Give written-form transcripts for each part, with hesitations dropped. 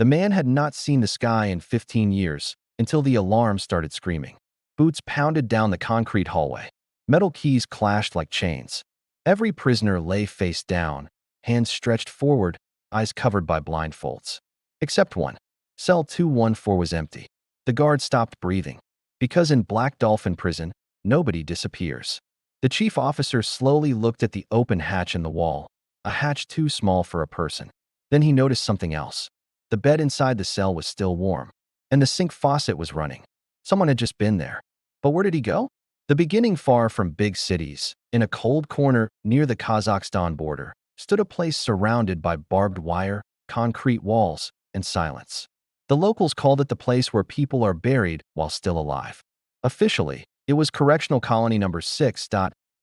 The man had not seen the sky in 15 years until the alarm started screaming. Boots pounded down the concrete hallway. Metal keys clashed like chains. Every prisoner lay face down, hands stretched forward, eyes covered by blindfolds. Except one. Cell 214 was empty. The guard stopped breathing. Because in Black Dolphin Prison, nobody disappears. The chief officer slowly looked at the open hatch in the wall, a hatch too small for a person. Then he noticed something else. The bed inside the cell was still warm, and the sink faucet was running. Someone had just been there. But where did he go? The beginning far from big cities, in a cold corner near the Kazakhstan border, stood a place surrounded by barbed wire, concrete walls, and silence. The locals called it the place where people are buried while still alive. Officially, it was Correctional Colony Number 6.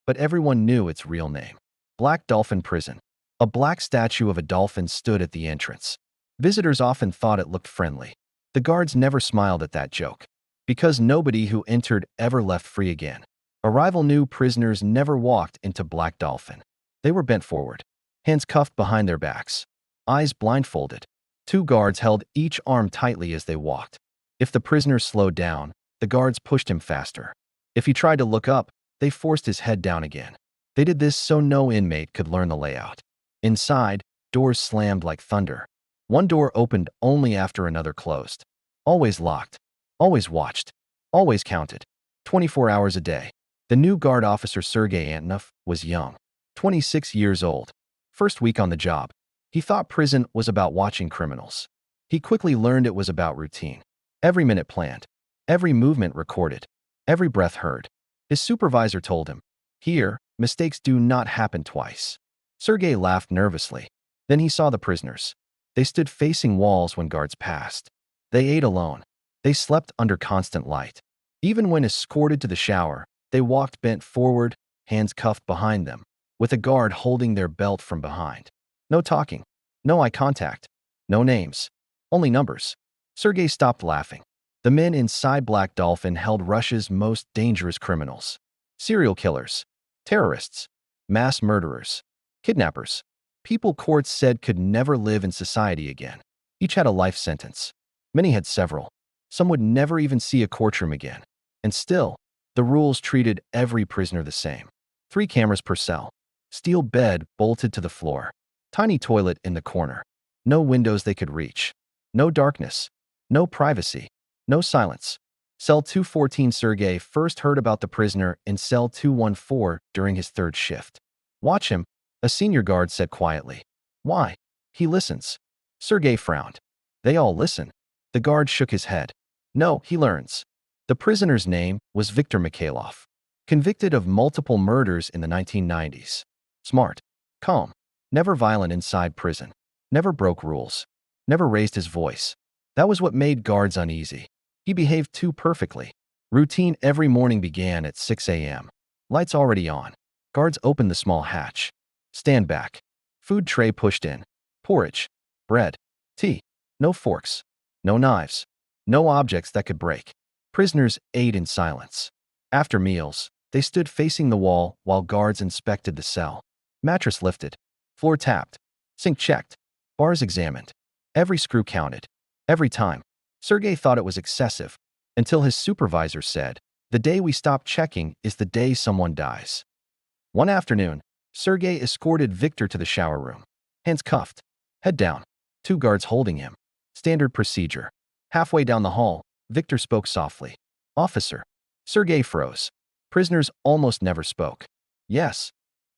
But everyone knew its real name. Black Dolphin Prison. A black statue of a dolphin stood at the entrance. Visitors often thought it looked friendly. The guards never smiled at that joke, because nobody who entered ever left free again. Arrival new prisoners never walked into Black Dolphin. They were bent forward, hands cuffed behind their backs, eyes blindfolded. 2 guards held each arm tightly as they walked. If the prisoner slowed down, the guards pushed him faster. If he tried to look up, they forced his head down again. They did this so no inmate could learn the layout. Inside, doors slammed like thunder. One door opened only after another closed. Always locked. Always watched. Always counted. 24 hours a day. The new guard officer Sergei Antonov was young. 26 years old. First week on the job. He thought prison was about watching criminals. He quickly learned it was about routine. Every minute planned. Every movement recorded. Every breath heard. His supervisor told him, "Here, mistakes do not happen twice." Sergei laughed nervously. Then he saw the prisoners. They stood facing walls when guards passed. They ate alone. They slept under constant light. Even when escorted to the shower, they walked bent forward, hands cuffed behind them, with a guard holding their belt from behind. No talking. No eye contact. No names. Only numbers. Sergei stopped laughing. The men inside Black Dolphin held Russia's most dangerous criminals. Serial killers. Terrorists. Mass murderers. Kidnappers. People courts said could never live in society again. Each had a life sentence. Many had several. Some would never even see a courtroom again. And still, the rules treated every prisoner the same. 3 cameras per cell. Steel bed bolted to the floor. Tiny toilet in the corner. No windows they could reach. No darkness. No privacy. No silence. Cell 214. Sergei first heard about the prisoner in cell 214 during his 3rd shift. "Watch him," a senior guard said quietly. "Why?" "He listens." Sergei frowned. "They all listen." The guard shook his head. "No, he learns." The prisoner's name was Viktor Mikhailov. Convicted of multiple murders in the 1990s. Smart. Calm. Never violent inside prison. Never broke rules. Never raised his voice. That was what made guards uneasy. He behaved too perfectly. Routine every morning began at 6 a.m. Lights already on. Guards opened the small hatch. Stand back. Food tray pushed in. Porridge. Bread. Tea. No forks. No knives. No objects that could break. Prisoners ate in silence. After meals, they stood facing the wall while guards inspected the cell. Mattress lifted. Floor tapped. Sink checked. Bars examined. Every screw counted. Every time. Sergei thought it was excessive, until his supervisor said, "The day we stop checking is the day someone dies." One afternoon, Sergei escorted Viktor to the shower room. Hands cuffed. Head down. 2 guards holding him. Standard procedure. Halfway down the hall, Viktor spoke softly. "Officer." Sergei froze. Prisoners almost never spoke. "Yes."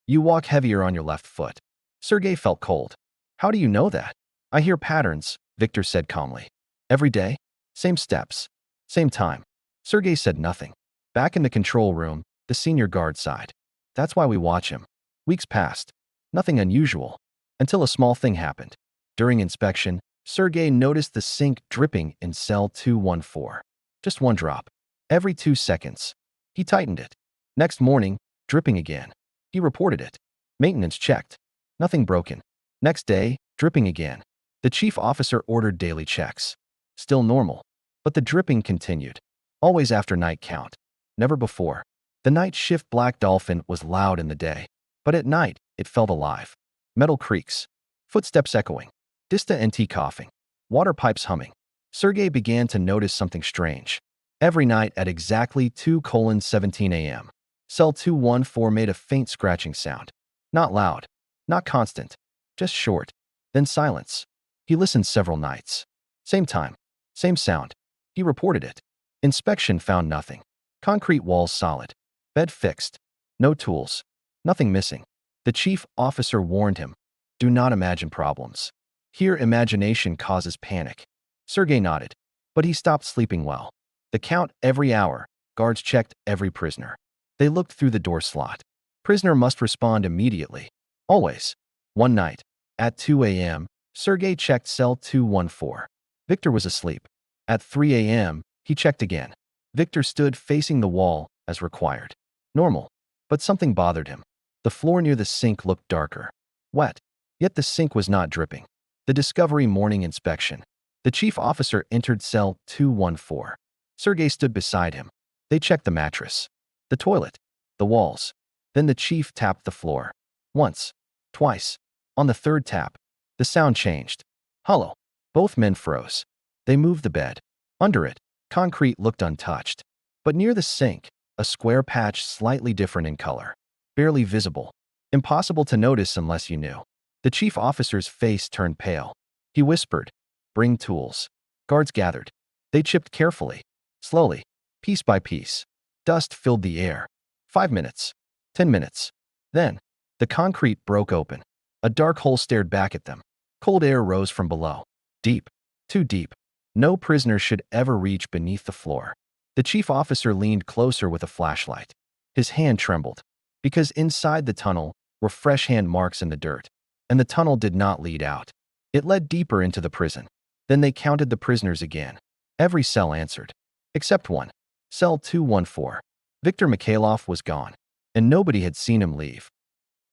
"You walk heavier on your left foot." Sergei felt cold. "How do you know that?" "I hear patterns," Viktor said calmly. "Every day? Same steps. Same time." Sergei said nothing. Back in the control room, the senior guard sighed. "That's why we watch him." Weeks passed. Nothing unusual. Until a small thing happened. During inspection, Sergei noticed the sink dripping in cell 214. Just one drop. Every 2 seconds. He tightened it. Next morning, dripping again. He reported it. Maintenance checked. Nothing broken. Next day, dripping again. The chief officer ordered daily checks. Still normal. But the dripping continued. Always after night count. Never before. The night shift Black Dolphin was loud in the day. But at night, it felt alive. Metal creaks. Footsteps echoing. Dista NT coughing. Water pipes humming. Sergei began to notice something strange. Every night at exactly 2:17 a.m., cell 214 made a faint scratching sound. Not loud, not constant, just short. Then silence. He listened several nights. Same time, same sound. He reported it. Inspection found nothing. Concrete walls solid. Bed fixed. No tools. Nothing missing. The chief officer warned him, do not imagine problems. Here imagination causes panic. Sergei nodded, but he stopped sleeping well. The count every hour. Guards checked every prisoner. They looked through the door slot. Prisoner must respond immediately. Always. One night, at 2 a.m., Sergei checked cell 214. Victor was asleep. At 3 a.m., he checked again. Victor stood facing the wall, as required. Normal. But something bothered him. The floor near the sink looked darker. Wet. Yet the sink was not dripping. The discovery morning inspection. The chief officer entered cell 214. Sergei stood beside him. They checked the mattress, the toilet, the walls. Then the chief tapped the floor. Once. Twice. On the third tap, the sound changed. Hollow. Both men froze. They moved the bed. Under it, concrete looked untouched. But near the sink, a square patch slightly different in color. Barely visible. Impossible to notice unless you knew. The chief officer's face turned pale. He whispered, bring tools. Guards gathered. They chipped carefully, slowly, piece by piece. Dust filled the air. 5 minutes. 10 minutes. Then, the concrete broke open. A dark hole stared back at them. Cold air rose from below. Deep. Too deep. No prisoner should ever reach beneath the floor. The chief officer leaned closer with a flashlight. His hand trembled. Because inside the tunnel were fresh hand marks in the dirt. And the tunnel did not lead out. It led deeper into the prison. Then they counted the prisoners again. Every cell answered. Except one. Cell 214. Viktor Mikhailov was gone. And nobody had seen him leave.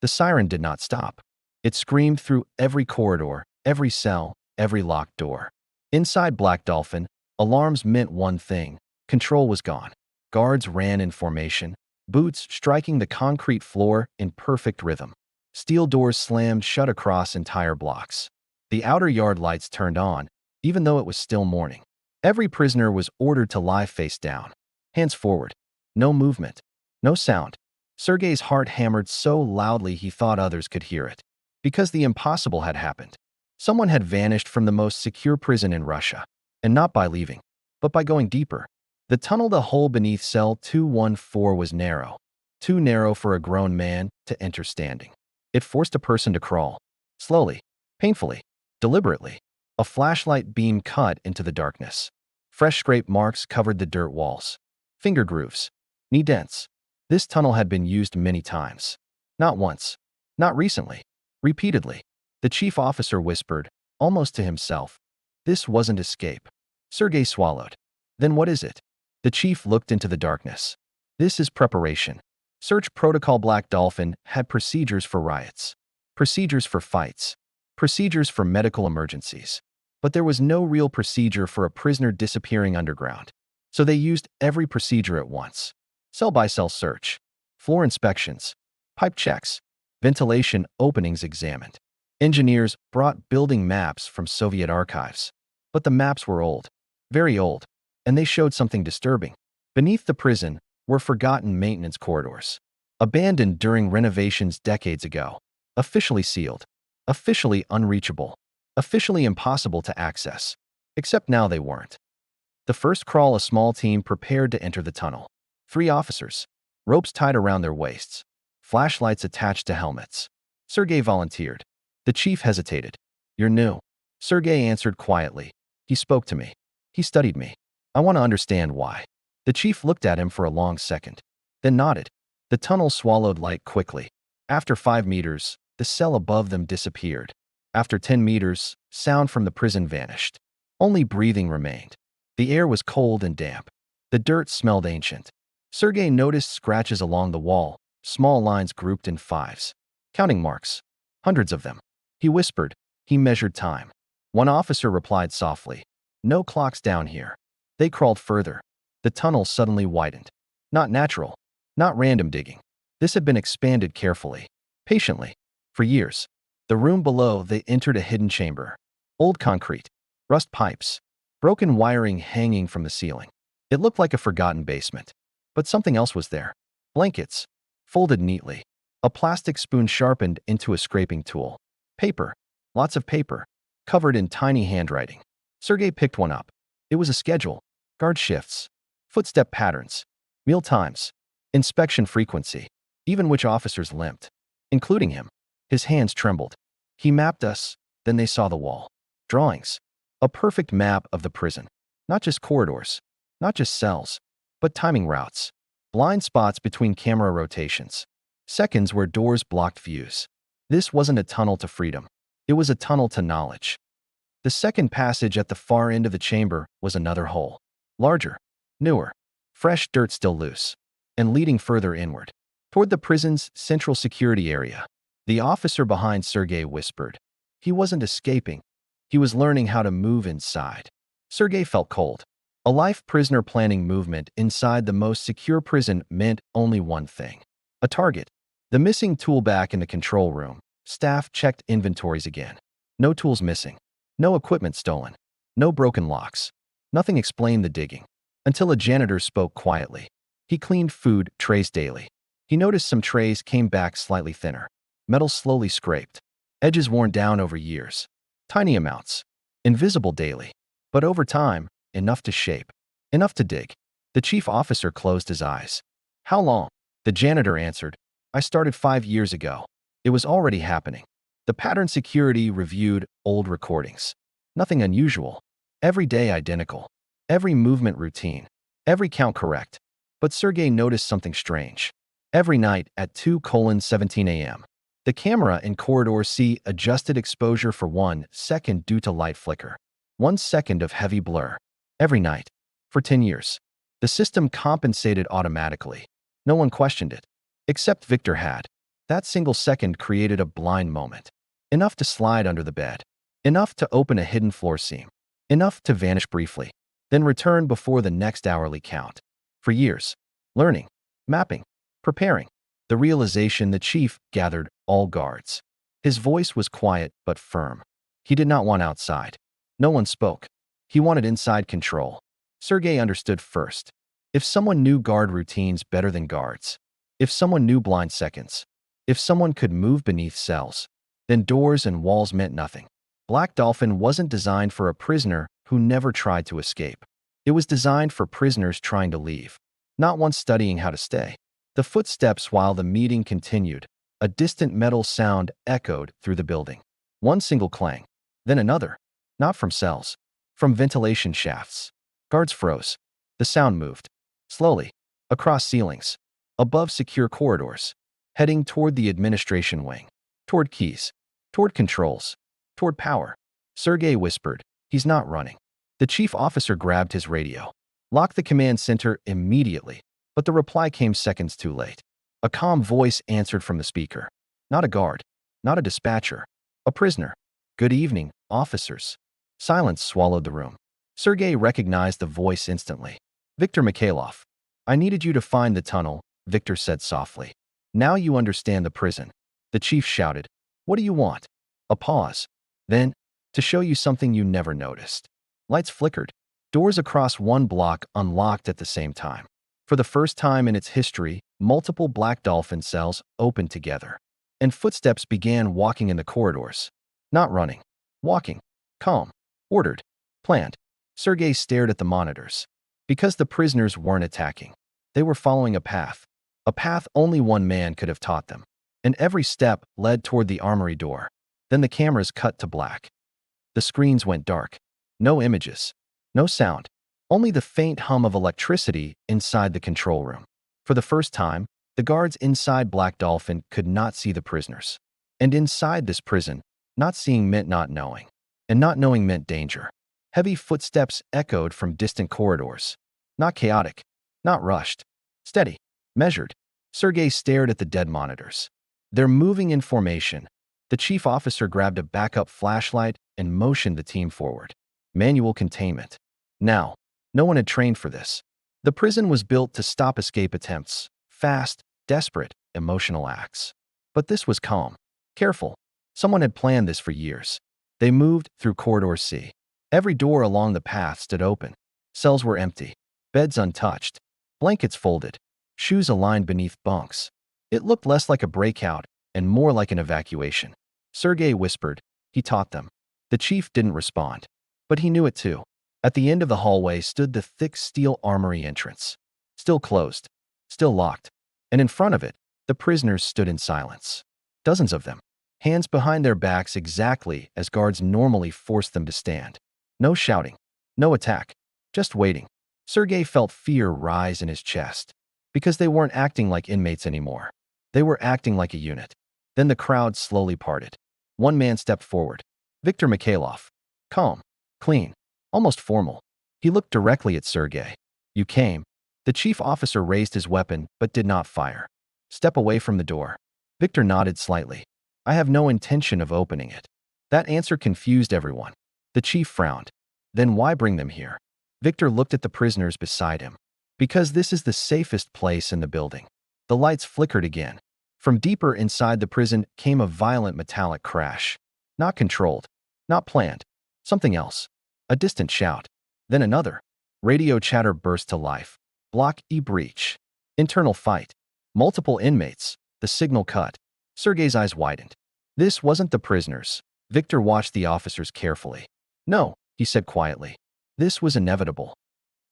The siren did not stop. It screamed through every corridor, every cell, every locked door. Inside Black Dolphin, alarms meant one thing. Control was gone. Guards ran in formation, boots striking the concrete floor in perfect rhythm. Steel doors slammed shut across entire blocks. The outer yard lights turned on, even though it was still morning. Every prisoner was ordered to lie face down. Hands forward. No movement. No sound. Sergei's heart hammered so loudly he thought others could hear it. Because the impossible had happened. Someone had vanished from the most secure prison in Russia. And not by leaving, but by going deeper. The tunnel, the hole beneath cell 214 was narrow. Too narrow for a grown man to enter standing. It forced a person to crawl. Slowly. Painfully. Deliberately. A flashlight beam cut into the darkness. Fresh scrape marks covered the dirt walls. Finger grooves. Knee dents. This tunnel had been used many times. Not once. Not recently. Repeatedly. The chief officer whispered, almost to himself. This wasn't escape. Sergei swallowed. Then what is it? The chief looked into the darkness. This is preparation. Search protocol. Black Dolphin had procedures for riots. Procedures for fights. Procedures for medical emergencies. But there was no real procedure for a prisoner disappearing underground. So they used every procedure at once. Cell-by-cell search. Floor inspections. Pipe checks. Ventilation openings examined. Engineers brought building maps from Soviet archives. But the maps were old. Very old. And they showed something disturbing. Beneath the prison were forgotten maintenance corridors. Abandoned during renovations decades ago. Officially sealed. Officially unreachable. Officially impossible to access. Except now they weren't. The first crawl, a small team prepared to enter the tunnel. 3 officers. Ropes tied around their waists. Flashlights attached to helmets. Sergei volunteered. The chief hesitated. You're new. Sergei answered quietly. He spoke to me. He studied me. I want to understand why. The chief looked at him for a long second. Then nodded. The tunnel swallowed light quickly. After 5 meters, the cell above them disappeared. After 10 meters, sound from the prison vanished. Only breathing remained. The air was cold and damp. The dirt smelled ancient. Sergei noticed scratches along the wall, small lines grouped in 5s. Counting marks. Hundreds of them. He whispered. He measured time. One officer replied softly. No clocks down here. They crawled further. The tunnel suddenly widened. Not natural. Not random digging. This had been expanded carefully. Patiently. For years. The room below, they entered a hidden chamber. Old concrete. rust pipes, broken wiring hanging from the ceiling. It looked like a forgotten basement. But something else was there. Blankets, folded neatly. A plastic spoon sharpened into a scraping tool. Paper, lots of paper, covered in tiny handwriting. Sergei picked one up. It was a schedule, guard shifts, footstep patterns, meal times, inspection frequency, even which officers limped, including him. His hands trembled. He mapped us, then they saw the wall. Drawings. A perfect map of the prison. Not just corridors, not just cells, but timing routes. Blind spots between camera rotations. Seconds where doors blocked views. This wasn't a tunnel to freedom. It was a tunnel to knowledge. The second passage at the far end of the chamber was another hole. Larger, newer, fresh dirt still loose, and leading further inward, toward the prison's central security area. The officer behind Sergei whispered. He wasn't escaping. He was learning how to move inside. Sergei felt cold. A life prisoner planning movement inside the most secure prison meant only one thing. A target. The missing tool back in the control room. Staff checked inventories again. No tools missing. No equipment stolen. No broken locks. Nothing explained the digging. Until a janitor spoke quietly. He cleaned food trays daily. He noticed some trays came back slightly thinner. Metal slowly scraped. Edges worn down over years. Tiny amounts. Invisible daily. But over time, enough to shape. Enough to dig. The chief officer closed his eyes. How long? The janitor answered. I started 5 years ago. It was already happening. The pattern security reviewed old recordings. Nothing unusual. Every day identical. Every movement routine. Every count correct. But Sergei noticed something strange. Every night at 2:17 a.m., the camera in corridor C adjusted exposure for 1 second due to light flicker. 1 second of heavy blur. Every night. For 10 years. The system compensated automatically. No one questioned it. Except Victor had. That single second created a blind moment. Enough to slide under the bed. Enough to open a hidden floor seam. Enough to vanish briefly. Then return before the next hourly count. For years. Learning. Mapping. Preparing. The realization the chief gathered all guards. His voice was quiet but firm. He did not want outside. No one spoke. He wanted inside control. Sergei understood first. If someone knew guard routines better than guards, if someone knew blind seconds, if someone could move beneath cells, then doors and walls meant nothing. Black Dolphin wasn't designed for a prisoner who never tried to escape. It was designed for prisoners trying to leave, not once studying how to stay. The footsteps while the meeting continued. A distant metal sound echoed through the building. One single clang, then another. Not from cells, from ventilation shafts. Guards froze. The sound moved. Slowly. Across ceilings. Above secure corridors. Heading toward the administration wing. Toward keys. Toward controls. Toward power. Sergei whispered, "He's not running." The chief officer grabbed his radio. Lock the command center immediately. But the reply came seconds too late. A calm voice answered from the speaker. Not a guard. Not a dispatcher. A prisoner. "Good evening, officers." Silence swallowed the room. Sergei recognized the voice instantly. Viktor Mikhailov. "I needed you to find the tunnel," Viktor said softly. "Now you understand the prison." The chief shouted. "What do you want?" A pause. Then, "To show you something you never noticed." Lights flickered. Doors across one block unlocked at the same time. For the first time in its history, multiple Black Dolphin cells opened together. And footsteps began walking in the corridors. Not running. Walking. Calm. Ordered. Planned. Sergei stared at the monitors. Because the prisoners weren't attacking. They were following a path. A path only one man could have taught them. And every step led toward the armory door. Then the cameras cut to black. The screens went dark. No images. No sound. Only the faint hum of electricity inside the control room. For the first time, the guards inside Black Dolphin could not see the prisoners. And inside this prison, not seeing meant not knowing. And not knowing meant danger. Heavy footsteps echoed from distant corridors. Not chaotic. Not rushed. Steady. Measured. Sergei stared at the dead monitors. They're moving in formation. The chief officer grabbed a backup flashlight and motioned the team forward. Manual containment. Now, no one had trained for this. The prison was built to stop escape attempts. Fast, desperate, emotional acts. But this was calm. Careful. Someone had planned this for years. They moved through corridor C. Every door along the path stood open. Cells were empty, beds untouched, blankets folded, shoes aligned beneath bunks. It looked less like a breakout and more like an evacuation. Sergei whispered. He taught them. The chief didn't respond, but he knew it too. At the end of the hallway stood the thick steel armory entrance. Still closed, still locked, and in front of it, the prisoners stood in silence. Dozens of them, hands behind their backs exactly as guards normally forced them to stand. No shouting, no attack, just waiting. Sergei felt fear rise in his chest, because they weren't acting like inmates anymore. They were acting like a unit. Then the crowd slowly parted. One man stepped forward. Viktor Mikhailov. Calm, clean, almost formal. He looked directly at Sergei. You came. The chief officer raised his weapon but did not fire. Step away from the door. Viktor nodded slightly. I have no intention of opening it. That answer confused everyone. The chief frowned. Then why bring them here? Viktor looked at the prisoners beside him. Because this is the safest place in the building. The lights flickered again. From deeper inside the prison came a violent metallic crash. Not controlled. Not planned. Something else. A distant shout. Then another. Radio chatter burst to life. Block E breach. Internal fight. Multiple inmates. The signal cut. Sergei's eyes widened. This wasn't the prisoners. Viktor watched the officers carefully. No, he said quietly. This was inevitable.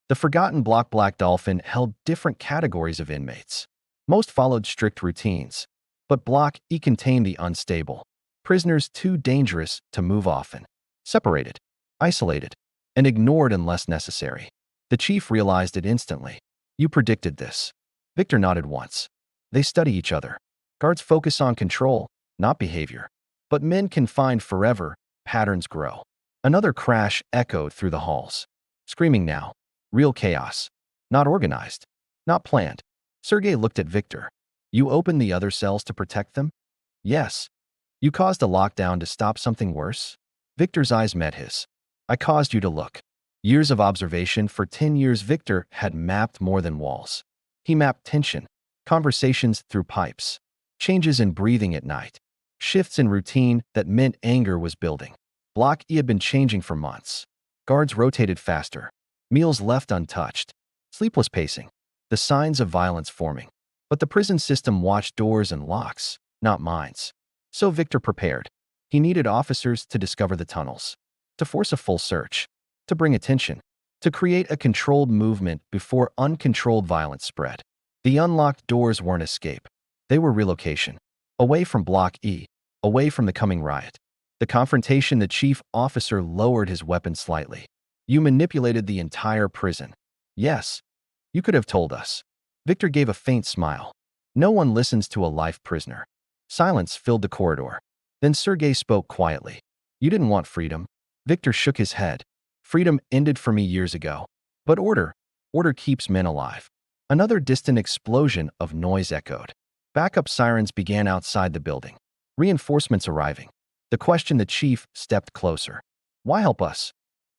The forgotten block Black Dolphin held different categories of inmates. Most followed strict routines, but Block E contained the unstable. Prisoners too dangerous to move often. Separated, isolated, and ignored unless necessary. The chief realized it instantly. You predicted this. Viktor nodded once. They study each other. Guards focus on control, not behavior. But men confined forever, patterns grow. Another crash echoed through the halls. Screaming now. Real chaos. Not organized. Not planned. Sergei looked at Viktor. You opened the other cells to protect them? Yes. You caused a lockdown to stop something worse? Viktor's eyes met his. I caused you to look. Years of observation for 10 years Viktor had mapped more than walls. He mapped tension, conversations through pipes, changes in breathing at night, shifts in routine that meant anger was building. Block E had been changing for months. Guards rotated faster. Meals left untouched. Sleepless pacing. The signs of violence forming. But the prison system watched doors and locks, not minds. So Viktor prepared. He needed officers to discover the tunnels, to force a full search, to bring attention, to create a controlled movement before uncontrolled violence spread. The unlocked doors weren't escape. They were relocation. Away from Block E, away from the coming riot. The confrontation, the chief officer lowered his weapon slightly. You manipulated the entire prison. Yes. You could have told us. Viktor gave a faint smile. No one listens to a life prisoner. Silence filled the corridor. Then Sergei spoke quietly. You didn't want freedom. Viktor shook his head. Freedom ended for me years ago. But order keeps men alive. Another distant explosion of noise echoed. Backup sirens began outside the building. Reinforcements arriving. The chief stepped closer. Why help us?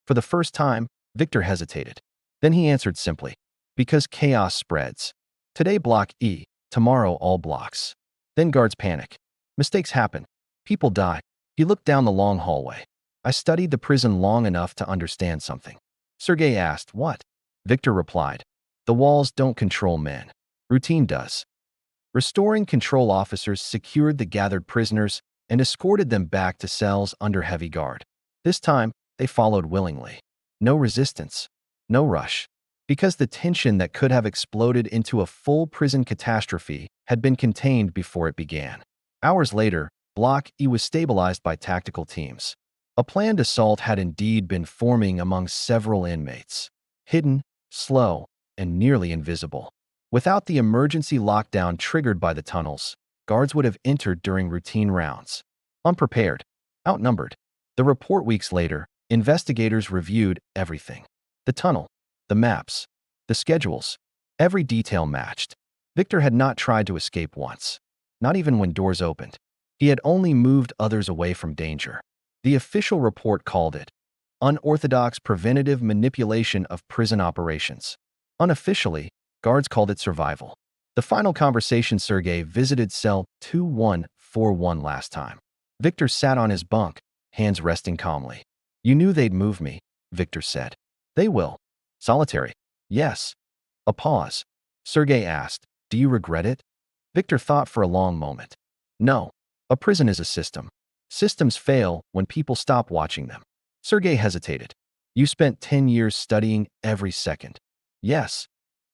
For the first time, Viktor hesitated. Then he answered simply. Because chaos spreads. Today Block E, tomorrow all blocks. Then guards panic. Mistakes happen. People die. He looked down the long hallway. I studied the prison long enough to understand something. Sergei asked, what? Viktor replied. The walls don't control men. Routine does. Restoring control officers secured the gathered prisoners and escorted them back to cells under heavy guard. This time, they followed willingly. No resistance. No rush. Because the tension that could have exploded into a full prison catastrophe had been contained before it began. Hours later, Block E was stabilized by tactical teams. A planned assault had indeed been forming among several inmates. Hidden, slow, and nearly invisible. Without the emergency lockdown triggered by the tunnels, guards would have entered during routine rounds. Unprepared, outnumbered. The report weeks later, investigators reviewed everything. The tunnel, the maps, the schedules, every detail matched. Viktor had not tried to escape once, not even when doors opened. He had only moved others away from danger. The official report called it unorthodox preventative manipulation of prison operations. Unofficially, guards called it survival. The final conversation. Sergei visited cell 2141 last time. Viktor sat on his bunk, hands resting calmly. You knew they'd move me. Victor said. They will. Solitary. Yes. A pause. Sergei asked, do you regret it? Victor thought for a long moment. No. A prison is a system. Systems fail when people stop watching them. Sergei hesitated. You spent 10 years studying every second. Yes.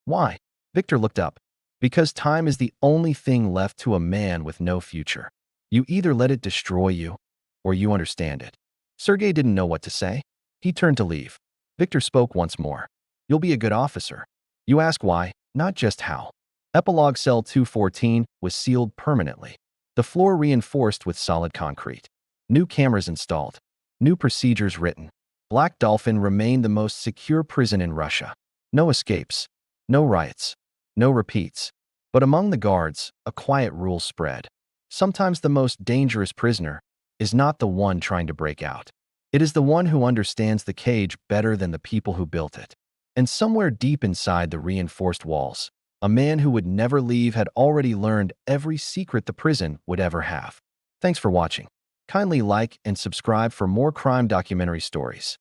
Why? Victor looked up. Because time is the only thing left to a man with no future. You either let it destroy you, or you understand it. Sergei didn't know what to say. He turned to leave. Victor spoke once more. You'll be a good officer. You ask why, not just how. Epilogue Cell 214 was sealed permanently. The floor reinforced with solid concrete. New cameras installed. New procedures written. Black Dolphin remained the most secure prison in Russia. No escapes. No riots. No repeats. But among the guards, a quiet rule spread. Sometimes the most dangerous prisoner is not the one trying to break out. It is the one who understands the cage better than the people who built it. And somewhere deep inside the reinforced walls, a man who would never leave had already learned every secret the prison would ever have. Thanks for watching. Kindly like and subscribe for more crime documentary stories.